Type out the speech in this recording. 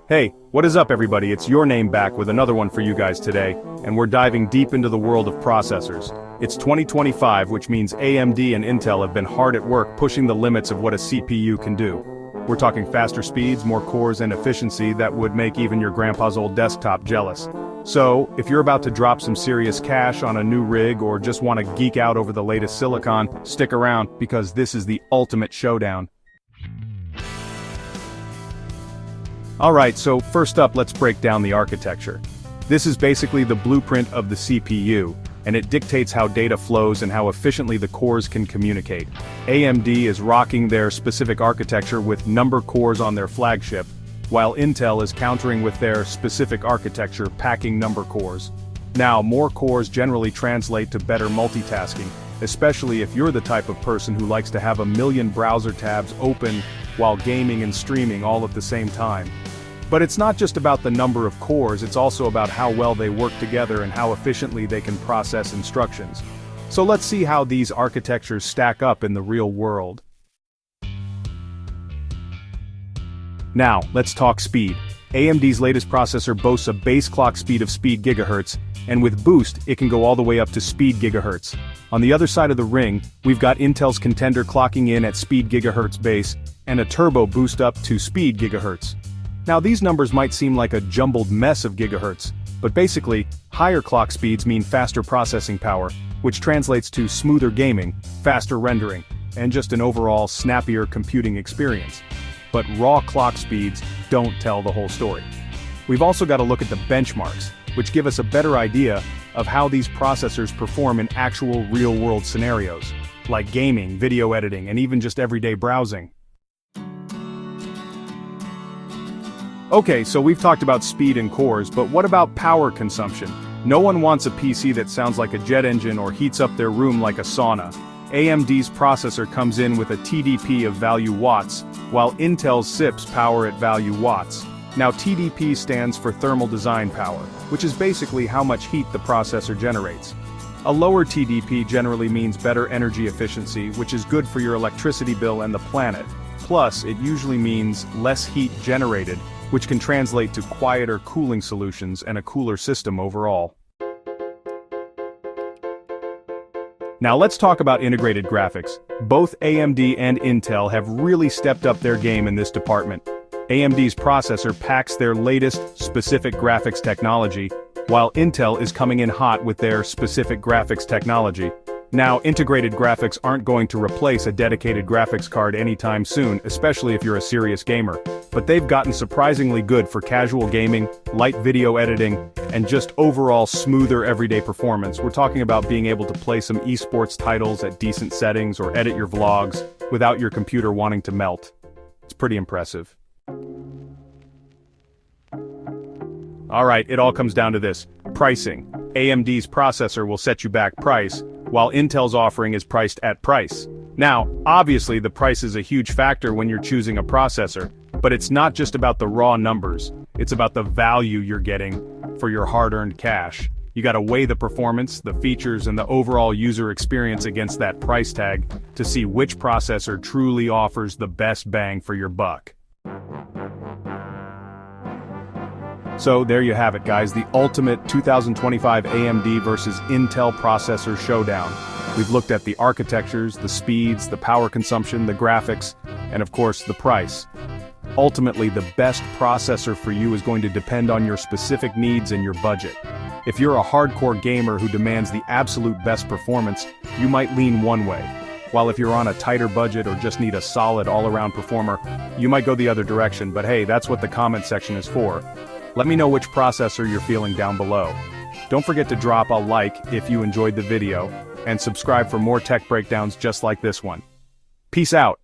Hey, what is up everybody? It's Your Name back with another one for you guys today, and we're diving deep into the world of processors. It's 2025, which means AMD and Intel have been hard at work pushing the limits of what a CPU can do. We're talking faster speeds, more cores, and efficiency that would make even your grandpa's old desktop jealous. So, if you're about to drop some serious cash on a new rig or just want to geek out over the latest silicon, stick around because this is the ultimate showdown. Alright, so first up let's break down the architecture. This is basically the blueprint of the CPU, and it dictates how data flows and how efficiently the cores can communicate. AMD is rocking their specific architecture with number cores on their flagship, while Intel is countering with their specific architecture packing number cores. Now, more cores generally translate to better multitasking, especially if you're the type of person who likes to have a million browser tabs open while gaming and streaming all at the same time. But it's not just about the number of cores, it's also about how well they work together and how efficiently they can process instructions. So let's see how these architectures stack up in the real world. Now, let's talk speed. AMD's latest processor boasts a base clock speed of speed gigahertz, and with boost, it can go all the way up to speed gigahertz. On the other side of the ring, we've got Intel's contender clocking in at speed gigahertz base, and a turbo boost up to speed gigahertz. Now these numbers might seem like a jumbled mess of gigahertz, but basically, higher clock speeds mean faster processing power, which translates to smoother gaming, faster rendering, and just an overall snappier computing experience. But raw clock speeds don't tell the whole story. We've also got to look at the benchmarks, which give us a better idea of how these processors perform in actual real-world scenarios, like gaming, video editing, and even just everyday browsing. Okay, so we've talked about speed and cores, but what about power consumption? No one wants a PC that sounds like a jet engine or heats up their room like a sauna. AMD's processor comes in with a TDP of value watts, while Intel's SIPs power at value watts. Now TDP stands for thermal design power, which is basically how much heat the processor generates. A lower TDP generally means better energy efficiency, which is good for your electricity bill and the planet. Plus, it usually means less heat generated, which can translate to quieter cooling solutions and a cooler system overall. Now let's talk about integrated graphics. Both AMD and Intel have really stepped up their game in this department. AMD's processor packs their latest specific graphics technology, while Intel is coming in hot with their specific graphics technology. Now, integrated graphics aren't going to replace a dedicated graphics card anytime soon, especially if you're a serious gamer. But they've gotten surprisingly good for casual gaming, light video editing, and just overall smoother everyday performance. We're talking about being able to play some esports titles at decent settings or edit your vlogs without your computer wanting to melt. It's pretty impressive. Alright, it all comes down to this. Pricing. AMD's processor will set you back price, while Intel's offering is priced at price. Now, obviously the price is a huge factor when you're choosing a processor, but it's not just about the raw numbers, it's about the value you're getting for your hard-earned cash. You gotta weigh the performance, the features, and the overall user experience against that price tag to see which processor truly offers the best bang for your buck. So there you have it guys, the ultimate 2025 AMD versus Intel processor showdown. We've looked at the architectures, the speeds, the power consumption, the graphics, and of course the price. Ultimately, the best processor for you is going to depend on your specific needs and your budget. If you're a hardcore gamer who demands the absolute best performance, you might lean one way. While if you're on a tighter budget or just need a solid all-around performer, you might go the other direction, but hey, that's what the comment section is for. Let me know which processor you're feeling down below. Don't forget to drop a like if you enjoyed the video, and subscribe for more tech breakdowns just like this one. Peace out.